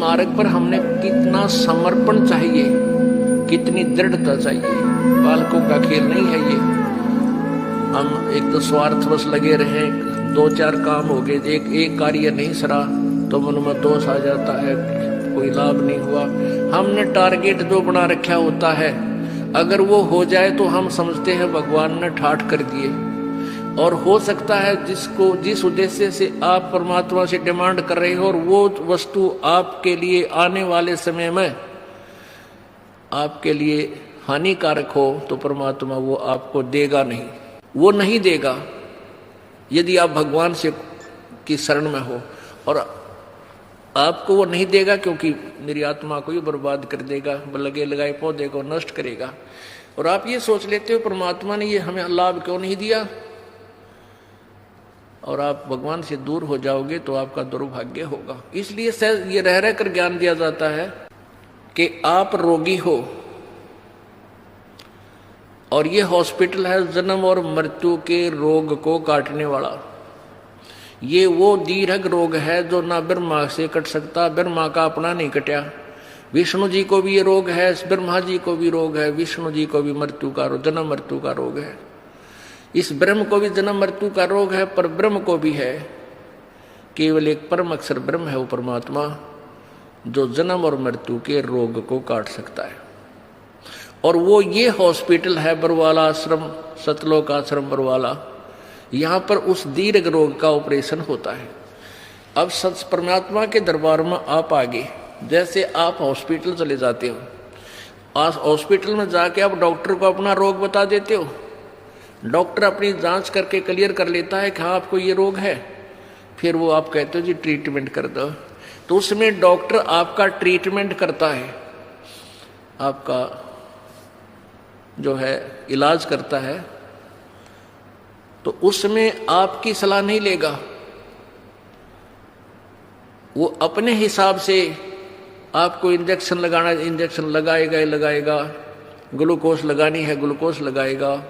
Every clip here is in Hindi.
मार्ग पर हमने कितना समर्पण चाहिए, कितनी दृढ़ता चाहिए। बालकों का खेल नहीं है ये। हम एक तो स्वार्थवश लगे रहे, 2-4 काम हो गए, एक कार्य नहीं सरा तो मन में दोष आ जाता है, कोई लाभ नहीं हुआ। हमने टारगेट जो बना रखा होता है, अगर वो हो जाए तो हम समझते हैं भगवान ने ठाठ कर दिए। और हो सकता है जिस उद्देश्य से आप परमात्मा से डिमांड कर रहे हो और वो वस्तु आपके लिए आने वाले समय में आपके लिए हानिकारक हो, तो परमात्मा वो आपको देगा नहीं, वो नहीं देगा यदि आप भगवान से की शरण में हो। और आपको वो नहीं देगा क्योंकि मेरी आत्मा को ही बर्बाद कर देगा, लगे लगाए पौधे को नष्ट करेगा। और आप ये सोच लेते हो परमात्मा ने ये हमें लाभ क्यों नहीं दिया, और आप भगवान से दूर हो जाओगे तो आपका दुर्भाग्य होगा। इसलिए ये रह रह कर ज्ञान दिया जाता है कि आप रोगी हो और ये हॉस्पिटल है जन्म और मृत्यु के रोग को काटने वाला। ये वो दीर्घ रोग है जो ना ब्रह्मा से कट सकता, ब्रह्मा का अपना नहीं कटा। विष्णु जी को भी ये रोग है, ब्रह्मा जी को भी रोग है, विष्णु जी को भी मृत्यु का जन्म मृत्यु का रोग है। इस ब्रह्म को भी जन्म मृत्यु का रोग है, पर ब्रह्म को भी है। केवल एक परम अक्षर ब्रह्म है वो परमात्मा जो जन्म और मृत्यु के रोग को काट सकता है। और वो ये हॉस्पिटल है बरवाला आश्रम, सतलोक आश्रम बरवाला। यहाँ पर उस दीर्घ रोग का ऑपरेशन होता है। अब सच परमात्मा के दरबार में आप आगे, जैसे आप हॉस्पिटल चले जाते हो, आज हॉस्पिटल में जाके आप डॉक्टर को अपना रोग बता देते हो, डॉक्टर अपनी जांच करके क्लियर कर लेता है कि हाँ आपको ये रोग है, फिर वो आप कहते हो जी ट्रीटमेंट कर दो। तो उसमें डॉक्टर आपका ट्रीटमेंट करता है, आपका जो है इलाज करता है, तो उसमें आपकी सलाह नहीं लेगा। वो अपने हिसाब से आपको इंजेक्शन लगाना, इंजेक्शन लगाएगा, ग्लूकोज लगानी है ग्लूकोज लगाएगा।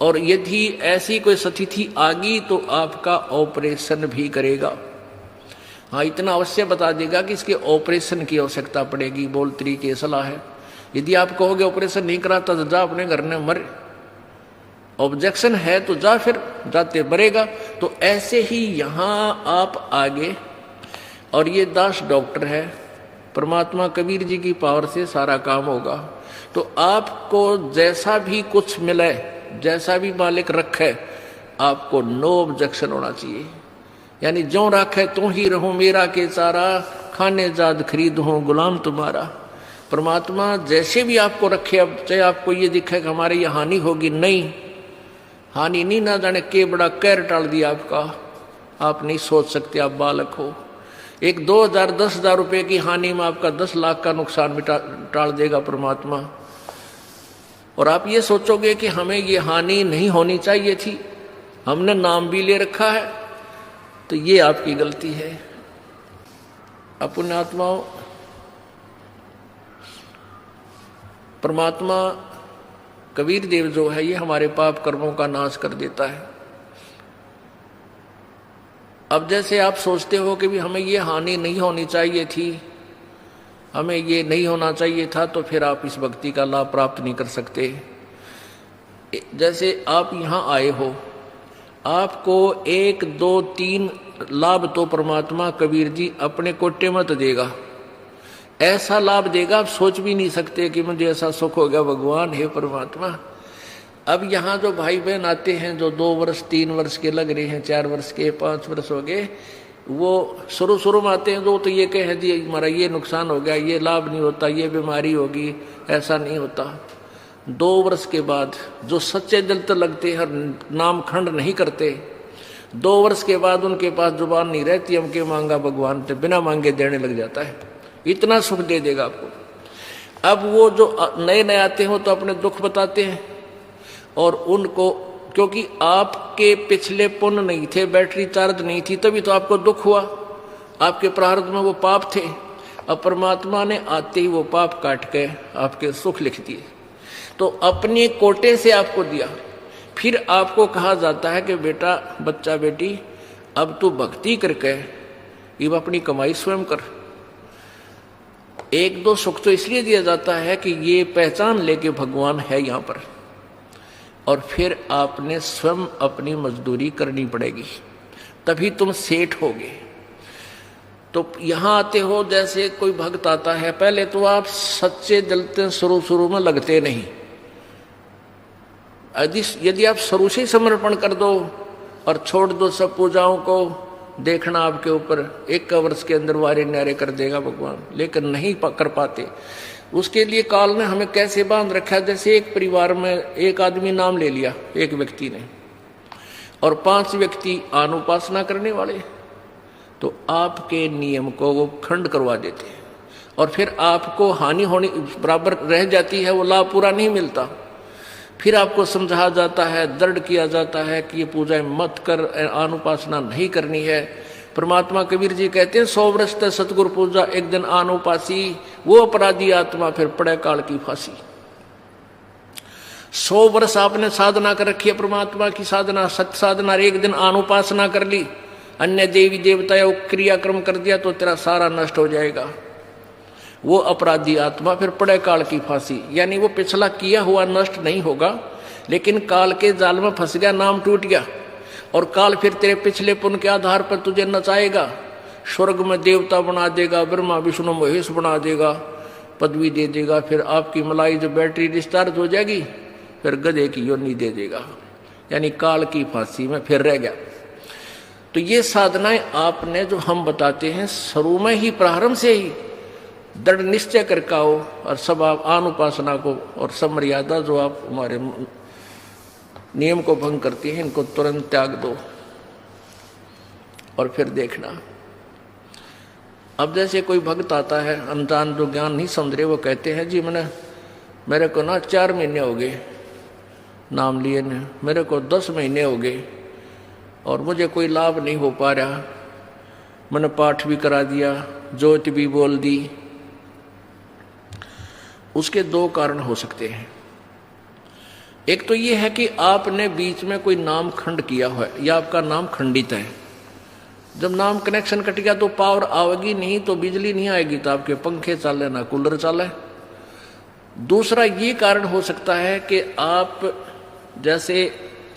और यदि ऐसी कोई स्थिति आ गई तो आपका ऑपरेशन भी करेगा। हाँ, इतना अवश्य बता देगा कि इसके ऑपरेशन की आवश्यकता पड़ेगी, बोल तरीके सलाह है। यदि आप कहोगे ऑपरेशन नहीं कराता तो जा अपने घर में मर, ऑब्जेक्शन है तो जा, फिर जाते मरेगा। तो ऐसे ही यहाँ आप आगे, और ये दास डॉक्टर है, परमात्मा कबीर जी की पावर से सारा काम होगा। तो आपको जैसा भी कुछ मिले, जैसा भी मालिक रखे, आपको नो ऑब्जेक्शन होना चाहिए। यानी जो रखे तो ही रहूं, मेरा के चारा खाने जाद खरीद हूं गुलाम तुम्हारा। परमात्मा जैसे भी आपको रखे, अब चाहे आपको ये दिखे कि हमारे ये हानि होगी, नहीं, हानि नहीं, ना जाने के बड़ा कहर टाल दिया आपका, आप नहीं सोच सकते, आप बालक हो। एक 2,000 10,000 रुपये की हानि में आपका 10 लाख का नुकसान टाल देगा परमात्मा। और आप ये सोचोगे कि हमें ये हानि नहीं होनी चाहिए थी, हमने नाम भी ले रखा है, तो ये आपकी गलती है। पुण्यात्माओं, परमात्मा कबीर देव जो है ये हमारे पाप कर्मों का नाश कर देता है। अब जैसे आप सोचते हो कि भी हमें ये हानि नहीं होनी चाहिए थी, हमें ये नहीं होना चाहिए था, तो फिर आप इस भक्ति का लाभ प्राप्त नहीं कर सकते। जैसे आप यहाँ आए हो, आपको 1 2 3 लाभ तो परमात्मा कबीर जी अपने कोटे में तो देगा, ऐसा लाभ देगा आप सोच भी नहीं सकते कि मुझे ऐसा सुख हो गया। भगवान है परमात्मा। अब यहाँ जो भाई बहन आते हैं, जो 2 वर्ष 3 वर्ष के लग रहे हैं, 4 वर्ष के 5 वर्ष हो गए, वो शुरू में आते हैं, जो तो ये कहे जी हमारा ये नुकसान हो गया, ये लाभ नहीं होता, ये बीमारी होगी, ऐसा नहीं होता। 2 वर्ष के बाद जो सच्चे दिल तो लगते हैं, नाम खंड नहीं करते, 2 वर्ष के बाद उनके पास जुबान नहीं रहती, हमके मांगा भगवान तो बिना मांगे देने लग जाता है, इतना सुख दे देगा आपको। अब वो जो नए नए आते हो तो अपने दुख बताते हैं, और उनको क्योंकि आपके पिछले पुण्य नहीं थे, बैटरी चार्ज नहीं थी, तभी तो आपको दुख हुआ, आपके प्रारब्ध में वो पाप थे। अब परमात्मा ने आते ही वो पाप काट के आपके सुख लिख दिए, तो अपने कोटे से आपको दिया। फिर आपको कहा जाता है कि बेटा, बच्चा बेटी, अब तू भक्ति करके ये अपनी कमाई स्वयं कर। एक दो सुख तो इसलिए दिया जाता है कि ये पहचान ले कि भगवान है यहाँ पर, और फिर आपने स्वयं अपनी मजदूरी करनी पड़ेगी, तभी तुम सेठ होगे। तो यहाँ आते हो, जैसे कोई भक्त आता है, पहले तो आप सच्चे जलते शुरू में लगते नहीं। यदि आप शुरू से समर्पण कर दो और छोड़ दो सब पूजाओं को, देखना आपके ऊपर 1 वर्ष के अंदर वारे न्यारे कर देगा भगवान, लेकिन नहीं कर पाते। उसके लिए काल ने हमें कैसे बांध रखा, जैसे एक परिवार में एक आदमी नाम ले लिया एक व्यक्ति ने, और 5 व्यक्ति अनुपासना करने वाले, तो आपके नियम को वो खंड करवा देते हैं, और फिर आपको हानि होनी बराबर रह जाती है, वो लाभ पूरा नहीं मिलता। फिर आपको समझाया जाता है, दृढ़ किया जाता है कि ये पूजा मत कर, अनुपासना नहीं करनी है। परमात्मा कबीर जी कहते हैं 100 वर्ष तक सतगुरु पूजा, एक दिन अनुपासी, वो अपराधी आत्मा फिर पड़े काल की फांसी। 100 वर्ष आपने साधना कर रखी है, परमात्मा की साधना, सत्य साधना, एक दिन अनुपासना कर ली, अन्य देवी देवता क्रियाक्रम कर दिया, तो तेरा सारा नष्ट हो जाएगा। वो अपराधी आत्मा फिर पड़े काल की फांसी। यानी वो पिछला किया हुआ नष्ट नहीं होगा, लेकिन काल के जाल में फंस गया, नाम टूट गया, और काल फिर तेरे पिछले पुण्य के आधार पर तुझे नचाएगा, स्वर्ग में देवता बना देगा, ब्रह्मा विष्णु महेश बना देगा, पदवी दे देगा, फिर आपकी मलाई जो बैटरी डिस्चार्ज हो जाएगी, फिर गधे की योनि दे देगा। यानी काल की फांसी में फिर रह गया। तो ये साधनाएं आपने जो हम बताते हैं, शुरू में ही प्रारंभ से ही दृढ़ निश्चय करके आओ, और सब आप अनुपासना को और सब मर्यादा जो आप हमारे नियम को भंग करती हैं, इनको तुरंत त्याग दो, और फिर देखना। अब जैसे कोई भक्त आता है, अनजान जो ज्ञान नहीं समझ रहे, वो कहते हैं जी मेरे को ना 4 महीने हो गए नाम लिए ने, मेरे को 10 महीने हो गए और मुझे कोई लाभ नहीं हो पा रहा, मैंने पाठ भी करा दिया, ज्योति भी बोल दी। उसके 2 कारण हो सकते हैं। एक तो ये है कि आपने बीच में कोई नाम खंड किया हुआ है, या आपका नाम खंडित है। जब नाम कनेक्शन कट गया तो पावर आएगी नहीं, तो बिजली नहीं आएगी, तो आपके पंखे चले ना कूलर चले। दूसरा ये कारण हो सकता है कि आप जैसे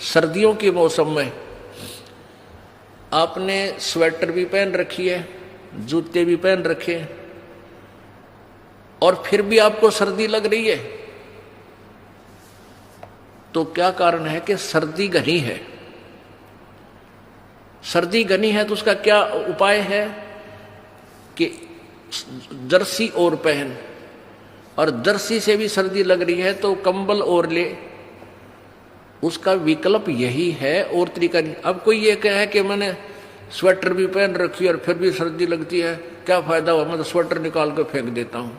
सर्दियों के मौसम में आपने स्वेटर भी पहन रखी है, जूते भी पहन रखे, और फिर भी आपको सर्दी लग रही है, तो क्या कारण है कि सर्दी घनी है। सर्दी घनी है तो उसका क्या उपाय है कि जर्सी और पहन, और जर्सी से भी सर्दी लग रही है तो कंबल और ले। उसका विकल्प यही है, और तरीका नहीं। अब कोई ये कहे कि मैंने स्वेटर भी पहन रखी और फिर भी सर्दी लगती है, क्या फायदा हुआ, मैं तो स्वेटर निकाल कर फेंक देता हूँ,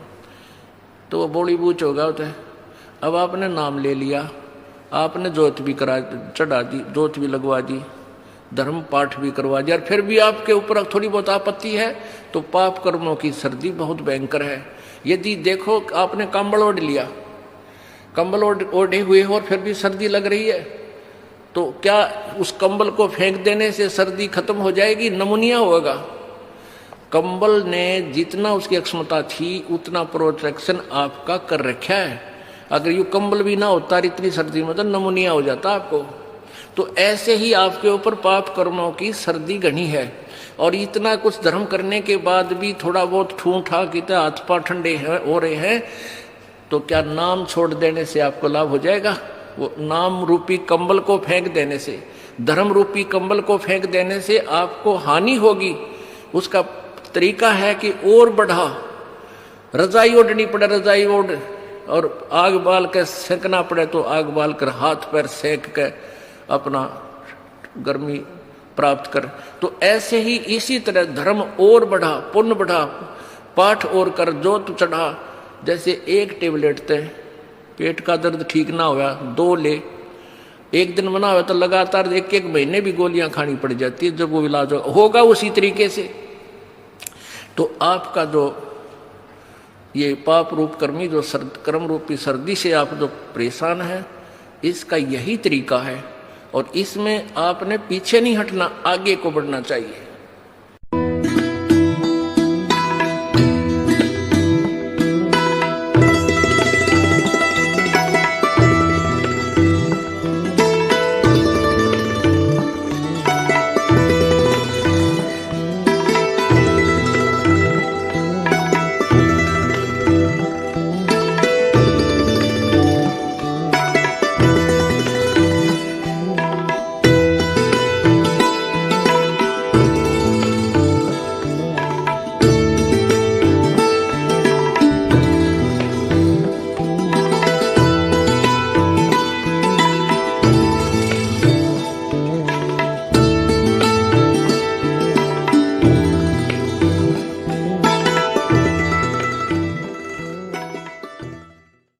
तो वो बोली बूच होगा होता है। अब आपने नाम ले लिया, आपने जोत भी चढ़ा दी, जोत भी लगवा दी, धर्म पाठ भी करवा दिया, और फिर भी आपके ऊपर थोड़ी बहुत आपत्ति है, तो पाप कर्मों की सर्दी बहुत भयंकर है। यदि देखो आपने कंबल ओढ़ लिया, कंबल ओढ़े हुए हो और फिर भी सर्दी लग रही है, तो क्या उस कंबल को फेंक देने से सर्दी खत्म हो जाएगी? नमूनिया होगा। कंबल ने जितना उसकी क्षमता थी उतना प्रोटेक्शन आपका कर रखा है। अगर ये कंबल भी ना होता इतनी सर्दी में तो नमूनिया हो जाता आपको। तो ऐसे ही आपके ऊपर पाप कर्मों की सर्दी घनी है, और इतना कुछ धर्म करने के बाद भी थोड़ा बहुत ठूठा कितना हाथ पांव ठंडे हो रहे हैं, तो क्या नाम छोड़ देने से आपको लाभ हो जाएगा? वो नाम रूपी कंबल को फेंक देने से, धर्म रूपी कंबल को फेंक देने से आपको हानि होगी। उसका तरीका है कि और बढ़ा, रजाई ओढ़नी पड़े, रजाई ओढ़, और आग बाल के सेकना पड़े तो आग बाल कर हाथ पैर सेक के अपना गर्मी प्राप्त कर। तो ऐसे ही इसी तरह धर्म और बढ़ा, पुण्य बढ़ा, पाठ और कर, जोत चढ़ा। जैसे एक टेबलेट थे, पेट का दर्द ठीक ना हुआ 2 ले, एक दिन बना हुआ तो लगातार 1-1 महीने भी गोलियां खानी पड़ जाती है, जब वो इलाज होगा उसी तरीके से। तो आपका जो ये पाप रूप कर्मी जो कर्म रूपी सर्दी से आप जो परेशान है, इसका यही तरीका है, और इसमें आपने पीछे नहीं हटना, आगे को बढ़ना चाहिए।